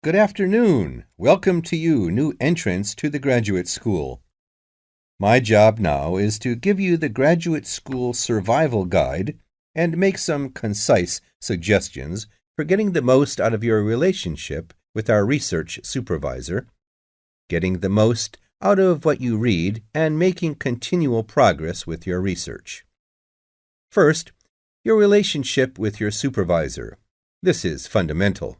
Good afternoon. Welcome to you, new entrants to the graduate school. My job now is to give you the graduate school survival guide and make some concise suggestions for getting the most out of your relationship with our research supervisor, getting the most out of what you read, and making continual progress with your research. First, your relationship with your supervisor. This is fundamental.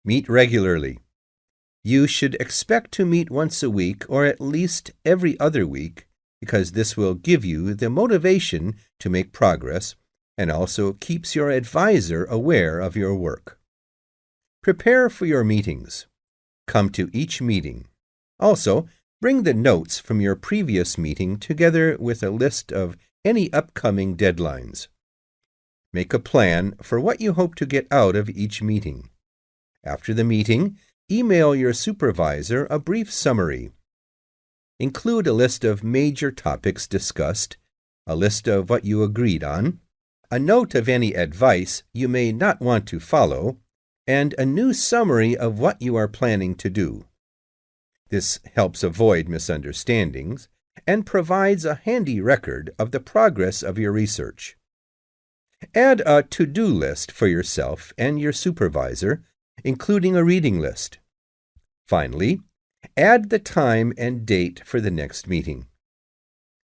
Meet regularly. You should expect to meet once a week or at least every other week because this will give you the motivation to make progress and also keeps your advisor aware of your work. Prepare for your meetings. Come to each meeting. Also, bring the notes from your previous meeting together with a list of any upcoming deadlines. Make a plan for what you hope to get out of each meeting. After the meeting, email your supervisor a brief summary. Include a list of major topics discussed, a list of what you agreed on, a note of any advice you may not want to follow, and a new summary of what you are planning to do. This helps avoid misunderstandings and provides a handy record of the progress of your research. Add a to-do list for yourself and your supervisor, including a reading list. Finally, add the time and date for the next meeting.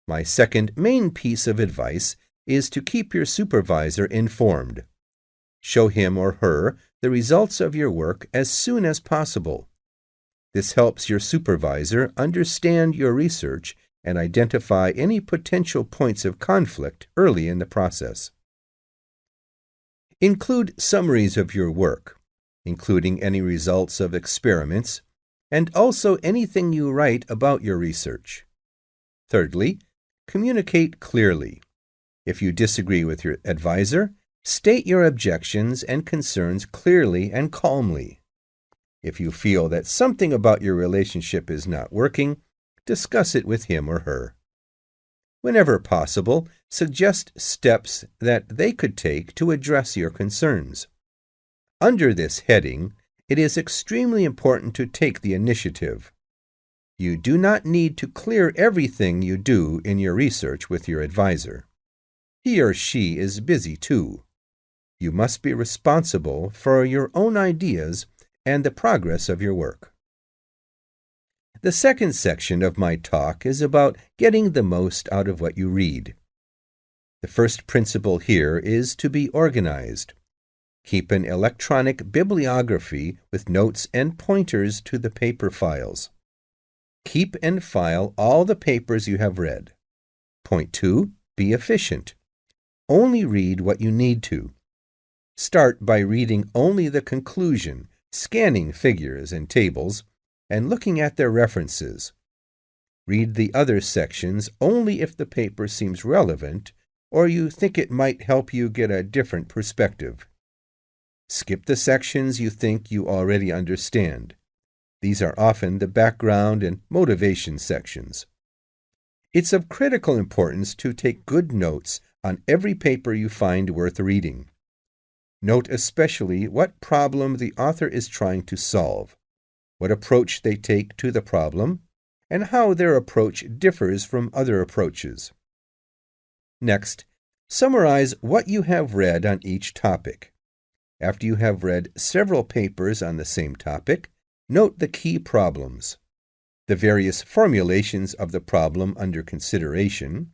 My second main piece of advice is to keep your supervisor informed. Show him or her the results of your work as soon as possible. This helps your supervisor understand your research and identify any potential points of conflict early in the process. Include summaries of your work, including any results of experiments, and also anything you write about your research. Thirdly, communicate clearly. If you disagree with your advisor, state your objections and concerns clearly and calmly. If you feel that something about your relationship is not working, discuss it with him or her. Whenever possible, suggest steps that they could take to address your concerns. Under this heading, it is extremely important to take the initiative. You do not need to clear everything you do in your research with your advisor. He or she is busy too. You must be responsible for your own ideas and the progress of your work. The second section of my talk is about getting the most out of what you read. The first principle here is to be organized. Keep an electronic bibliography with notes and pointers to the paper files. Keep and file all the papers you have read. Point 2. Be efficient. Only read what you need to. Start by reading only the conclusion, scanning figures and tables, and looking at their references. Read the other sections only if the paper seems relevant or you think it might help you get a different perspective. Skip the sections you think you already understand. These are often the background and motivation sections. It's of critical importance to take good notes on every paper you find worth reading. Note especially what problem the author is trying to solve, what approach they take to the problem, and how their approach differs from other approaches. Next, summarize what you have read on each topic. After you have read several papers on the same topic, note the key problems, the various formulations of the problem under consideration,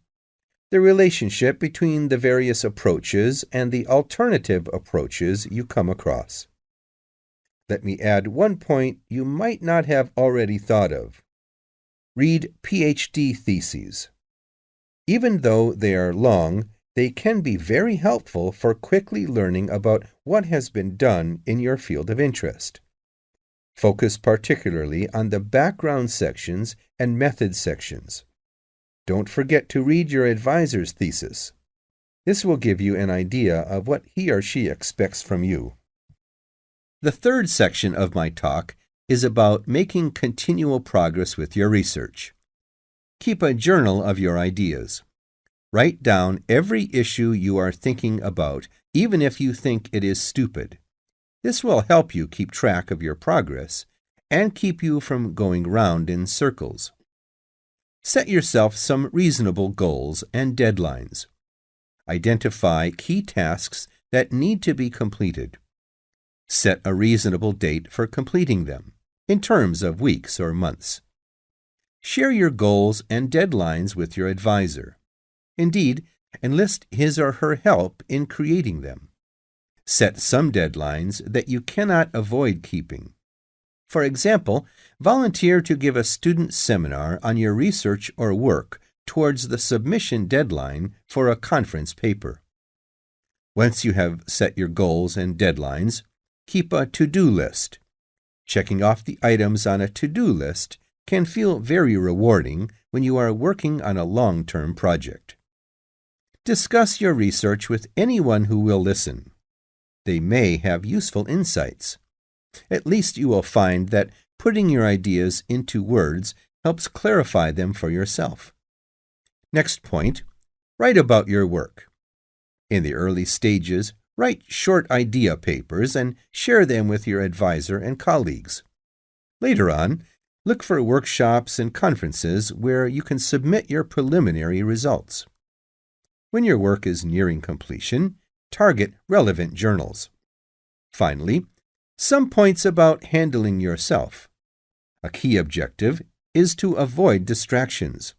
the relationship between the various approaches and the alternative approaches you come across. Let me add one point you might not have already thought of. Read PhD theses. Even though they are long, they can be very helpful for quickly learning about what has been done in your field of interest. Focus particularly on the background sections and method sections. Don't forget to read your advisor's thesis. This will give you an idea of what he or she expects from you. The third section of my talk is about making continual progress with your research. Keep a journal of your ideas. Write down every issue you are thinking about, even if you think it is stupid. This will help you keep track of your progress and keep you from going round in circles. Set yourself some reasonable goals and deadlines. Identify key tasks that need to be completed. Set a reasonable date for completing them, in terms of weeks or months. Share your goals and deadlines with your advisor. Indeed, enlist his or her help in creating them. Set some deadlines that you cannot avoid keeping. For example, volunteer to give a student seminar on your research or work towards the submission deadline for a conference paper. Once you have set your goals and deadlines, keep a to-do list. Checking off the items on a to-do list can feel very rewarding when you are working on a long-term project. Discuss your research with anyone who will listen. They may have useful insights. At least you will find that putting your ideas into words helps clarify them for yourself. Next point, write about your work. In the early stages, write short idea papers and share them with your advisor and colleagues. Later on, look for workshops and conferences where you can submit your preliminary results. When your work is nearing completion, target relevant journals. Finally, some points about handling yourself. A key objective is to avoid distractions.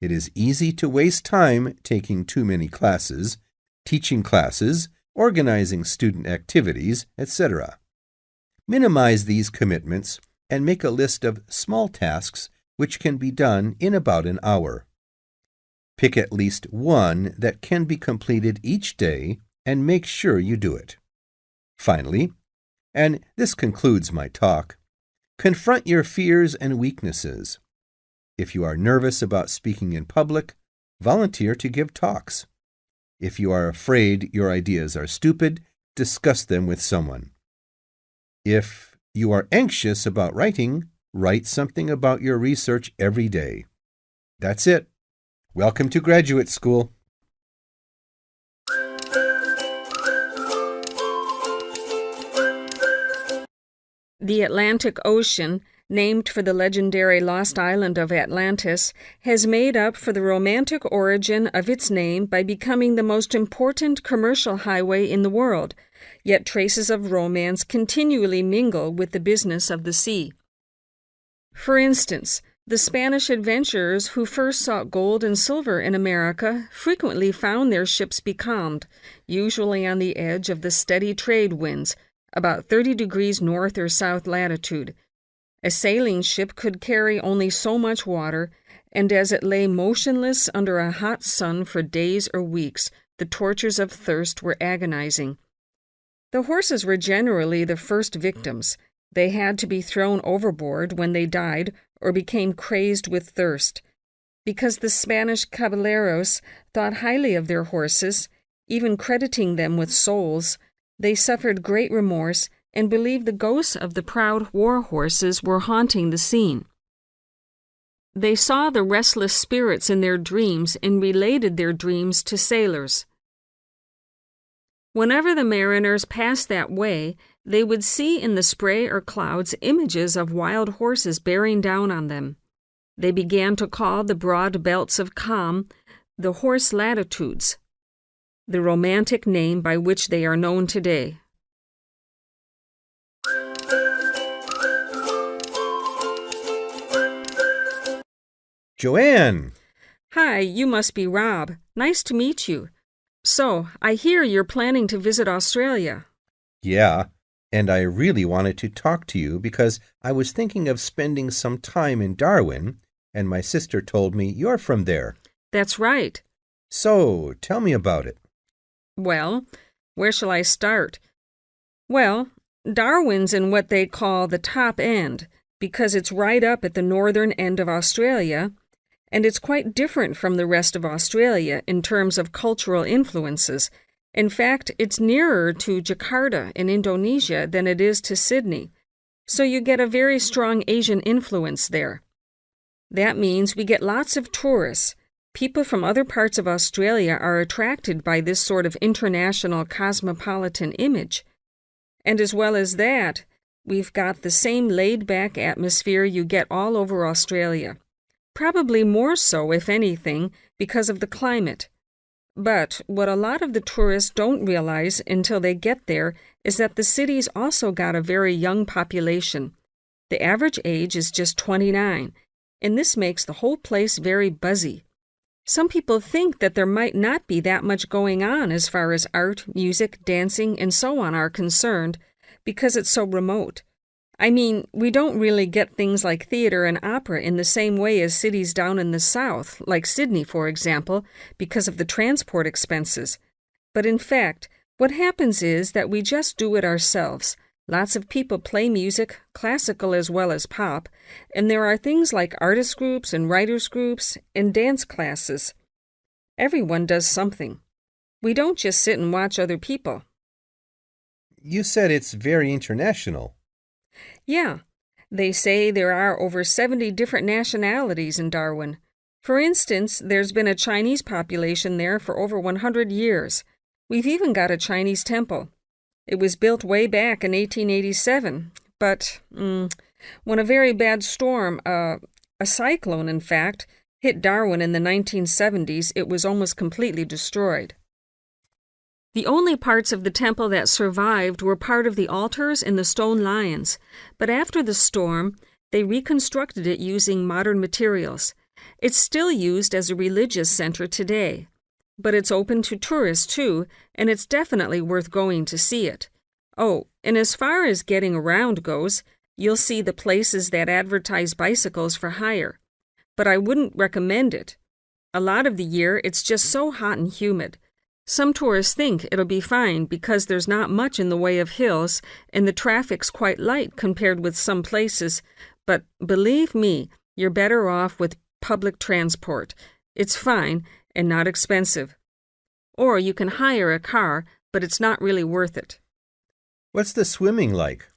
It is easy to waste time taking too many classes, teaching classes, organizing student activities, etc. Minimize these commitments and make a list of small tasks which can be done in about an hour. Pick at least one that can be completed each day and make sure you do it. Finally, and this concludes my talk, confront your fears and weaknesses. If you are nervous about speaking in public, volunteer to give talks. If you are afraid your ideas are stupid, discuss them with someone. If you are anxious about writing, write something about your research every day. That's it. Welcome to graduate school. The Atlantic Ocean, named for the legendary lost island of Atlantis, has made up for the romantic origin of its name by becoming the most important commercial highway in the world, yet traces of romance continually mingle with the business of the sea. For instance, the Spanish adventurers who first sought gold and silver in America frequently found their ships becalmed, usually on the edge of the steady trade winds, about 30 degrees north or south latitude. A sailing ship could carry only so much water, and as it lay motionless under a hot sun for days or weeks, the tortures of thirst were agonizing. The horses were generally the first victims. They had to be thrown overboard when they died or became crazed with thirst. Because the Spanish caballeros thought highly of their horses, even crediting them with souls, they suffered great remorse and believed the ghosts of the proud war horses were haunting the scene. They saw the restless spirits in their dreams and related their dreams to sailors. Whenever the mariners passed that way, they would see in the spray or clouds images of wild horses bearing down on them. They began to call the broad belts of calm the horse latitudes, the romantic name by which they are known today. Joanne! Hi, you must be Rob. Nice to meet you. So, I hear you're planning to visit Australia. Yeah, and I really wanted to talk to you because I was thinking of spending some time in Darwin, and my sister told me you're from there. That's right. So, tell me about it. Well, where shall I start? Well, Darwin's in what they call the top end, because it's right up at the northern end of Australia, and it's quite different from the rest of Australia in terms of cultural influences. In fact, it's nearer to Jakarta in Indonesia than it is to Sydney, so you get a very strong Asian influence there. That means we get lots of tourists. People from other parts of Australia are attracted by this sort of international cosmopolitan image. And as well as that, we've got the same laid-back atmosphere you get all over Australia. Probably more so, if anything, because of the climate. But what a lot of the tourists don't realize until they get there is that the city's also got a very young population. The average age is just 29, and this makes the whole place very buzzy. Some people think that there might not be that much going on as far as art, music, dancing, and so on are concerned, because it's so remote. I mean, we don't really get things like theater and opera in the same way as cities down in the south, like Sydney, for example, because of the transport expenses. But in fact, what happens is that we just do it ourselves. Lots of people play music, classical as well as pop, and there are things like artist groups and writers groups and dance classes. Everyone does something. We don't just sit and watch other people. You said it's very international. Yeah, they say there are over 70 different nationalities in Darwin. For instance, there's been a Chinese population there for over 100 years. We've even got a Chinese temple. It was built way back in 1887, but when a very bad storm, a cyclone in fact, hit Darwin in the 1970s, it was almost completely destroyed. The only parts of the temple that survived were part of the altars and the stone lions, but after the storm, they reconstructed it using modern materials. It's still used as a religious center today, but it's open to tourists too, and it's definitely worth going to see it. Oh, and as far as getting around goes, you'll see the places that advertise bicycles for hire, but I wouldn't recommend it. A lot of the year, it's just so hot and humid. Some tourists think it'll be fine because there's not much in the way of hills and the traffic's quite light compared with some places, but believe me, you're better off with public transport. It's fine and not expensive. Or you can hire a car, but it's not really worth it. What's the swimming like?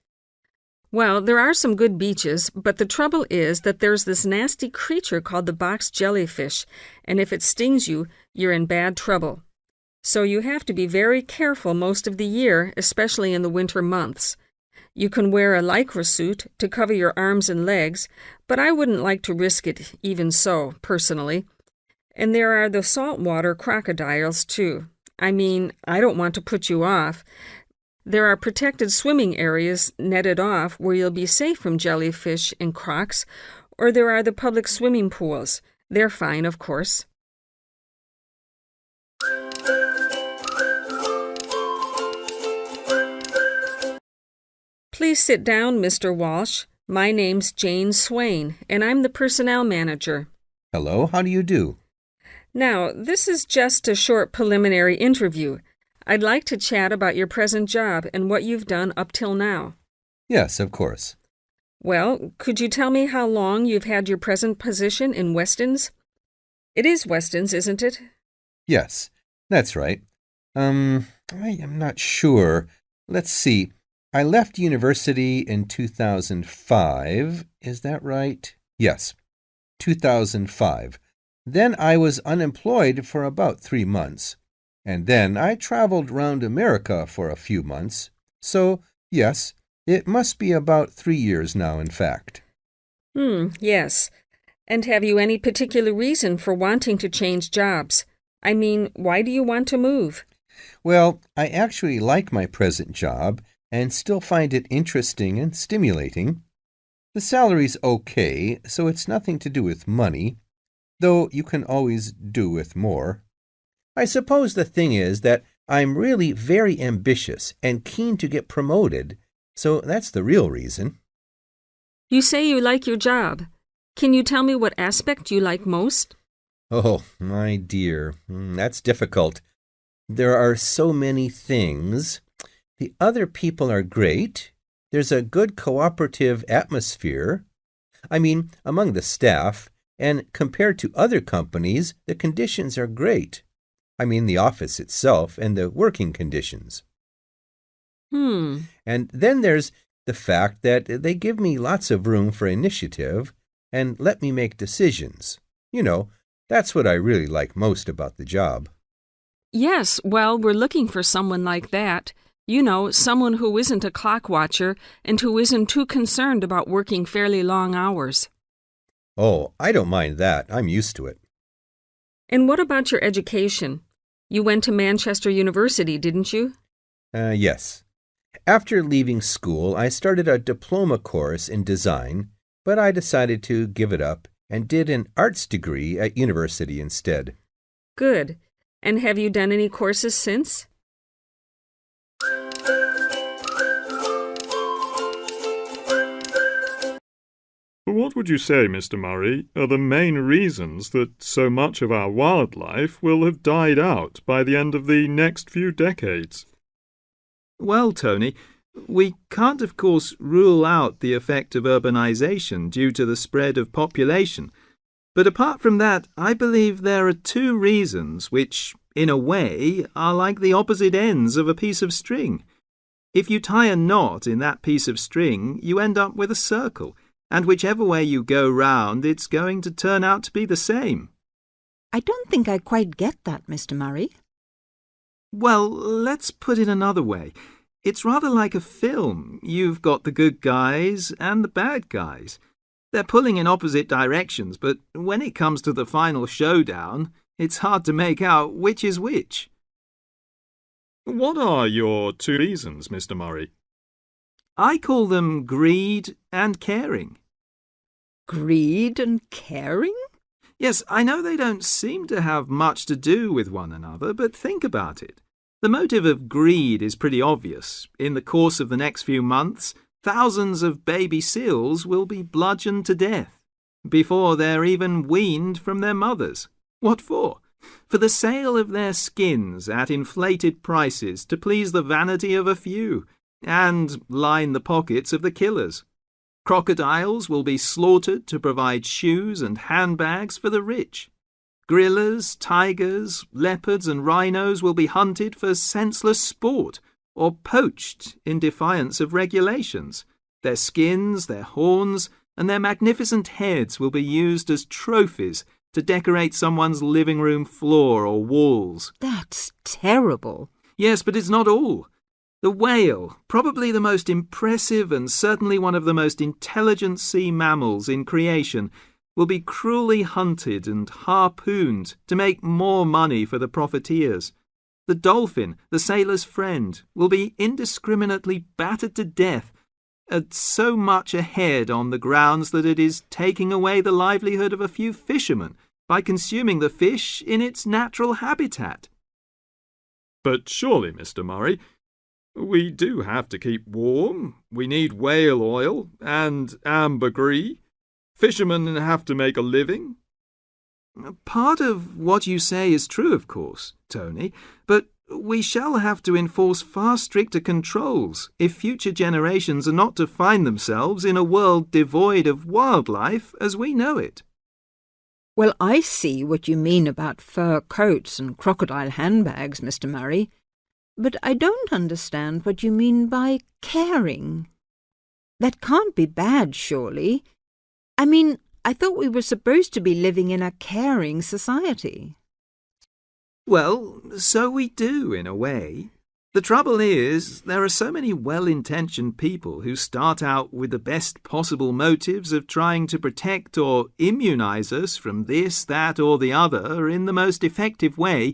Well, there are some good beaches, but the trouble is that there's this nasty creature called the box jellyfish, and if it stings you, you're in bad trouble. So you have to be very careful most of the year, especially in the winter months. You can wear a lycra suit to cover your arms and legs, but I wouldn't like to risk it even so, personally. And there are the saltwater crocodiles, too. I mean, I don't want to put you off. There are protected swimming areas netted off where you'll be safe from jellyfish and crocs, or there are the public swimming pools. They're fine, of course. Please sit down, Mr. Walsh. My name's Jane Swain, and I'm the personnel manager. Hello, how do you do? Now, this is just a short preliminary interview. I'd like to chat about your present job and what you've done up till now. Yes, of course. Well, could you tell me how long you've had your present position in Weston's? It is Weston's, isn't it? Yes, that's right. I am not sure. Let's see. I left university in 2005. Is that right? Yes, 2005. Then I was unemployed for about 3 months. And then I traveled round America for a few months. So, yes, it must be about 3 years now, in fact. Yes. And have you any particular reason for wanting to change jobs? I mean, why do you want to move? Well, I actually like my present job and still find it interesting and stimulating. The salary's okay, so it's nothing to do with money, though you can always do with more. I suppose the thing is that I'm really very ambitious and keen to get promoted, so that's the real reason. You say you like your job. Can you tell me what aspect you like most? Oh, my dear, that's difficult. There are so many things. The other people are great. There's a good cooperative atmosphere. I mean, among the staff, and compared to other companies, the conditions are great. I mean, the office itself and the working conditions. And then there's the fact that they give me lots of room for initiative and let me make decisions. You know, that's what I really like most about the job. Yes, well, we're looking for someone like that. You know, someone who isn't a clock watcher and who isn't too concerned about working fairly long hours. Oh, I don't mind that. I'm used to it. And what about your education? You went to Manchester University, didn't you? Yes. After leaving school, I started a diploma course in design, but I decided to give it up and did an arts degree at university instead. Good. And have you done any courses since? What would you say, Mr. Murray, are the main reasons that so much of our wildlife will have died out by the end of the next few decades? Well, Tony, we can't, of course, rule out the effect of urbanization due to the spread of population. But apart from that, I believe there are two reasons which, in a way, are like the opposite ends of a piece of string. If you tie a knot in that piece of string, you end up with a circle, and whichever way you go round, it's going to turn out to be the same. I don't think I quite get that, Mr. Murray. Well, let's put it another way. It's rather like a film. You've got the good guys and the bad guys. They're pulling in opposite directions, but when it comes to the final showdown, it's hard to make out which is which. What are your two reasons, Mr. Murray? I call them greed and caring. Greed and caring? Yes, I know they don't seem to have much to do with one another, but think about it. The motive of greed is pretty obvious. In the course of the next few months, thousands of baby seals will be bludgeoned to death before they're even weaned from their mothers. What for? For the sale of their skins at inflated prices to please the vanity of a few and line the pockets of the killers. Crocodiles will be slaughtered to provide shoes and handbags for the rich. Gorillas, tigers, leopards and rhinos will be hunted for senseless sport or poached in defiance of regulations. Their skins, their horns, and their magnificent heads will be used as trophies to decorate someone's living room floor or walls. That's terrible. Yes, but it's not all. The whale, probably the most impressive and certainly one of the most intelligent sea mammals in creation, will be cruelly hunted and harpooned to make more money for the profiteers. The dolphin, the sailor's friend, will be indiscriminately battered to death at so much a head on the grounds that it is taking away the livelihood of a few fishermen by consuming the fish in its natural habitat. But surely, Mr. Murray, we do have to keep warm. We need whale oil and ambergris. Fishermen have to make a living. Part of what you say is true, of course, Tony, but we shall have to enforce far stricter controls if future generations are not to find themselves in a world devoid of wildlife as we know it. Well, I see what you mean about fur coats and crocodile handbags, Mr. Murray, but I don't understand what you mean by caring. That can't be bad, surely. I mean, I thought we were supposed to be living in a caring society. Well, so we do, in a way. The trouble is, there are so many well-intentioned people who start out with the best possible motives of trying to protect or immunize us from this, that, or the other in the most effective way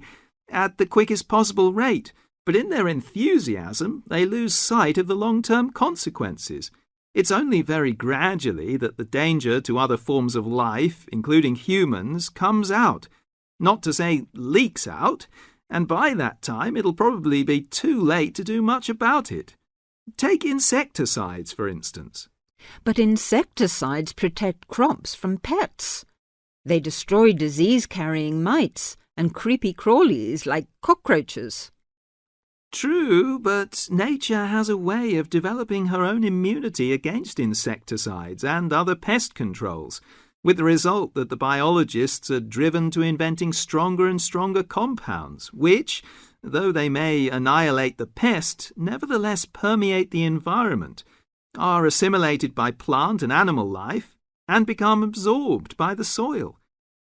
at the quickest possible rate. But in their enthusiasm, they lose sight of the long-term consequences. It's only very gradually that the danger to other forms of life, including humans, comes out. Not to say leaks out, and by that time it'll probably be too late to do much about it. Take insecticides, for instance. But insecticides protect crops from pests. They destroy disease-carrying mites and creepy crawlies like cockroaches. True, but nature has a way of developing her own immunity against insecticides and other pest controls, with the result that the biologists are driven to inventing stronger and stronger compounds, which, though they may annihilate the pest, nevertheless permeate the environment, are assimilated by plant and animal life, and become absorbed by the soil.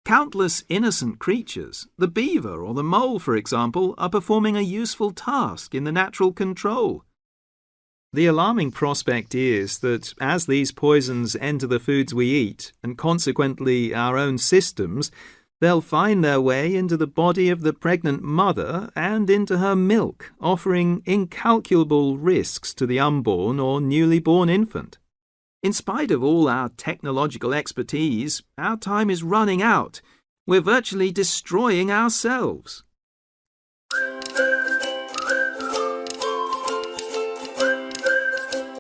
Countless innocent creatures, the beaver or the mole, for example, are performing a useful task in the natural control. The alarming prospect is that as these poisons enter the foods we eat, and consequently our own systems, they'll find their way into the body of the pregnant mother and into her milk, offering incalculable risks to the unborn or newly born infant. In spite of all our technological expertise, our time is running out. We're virtually destroying ourselves.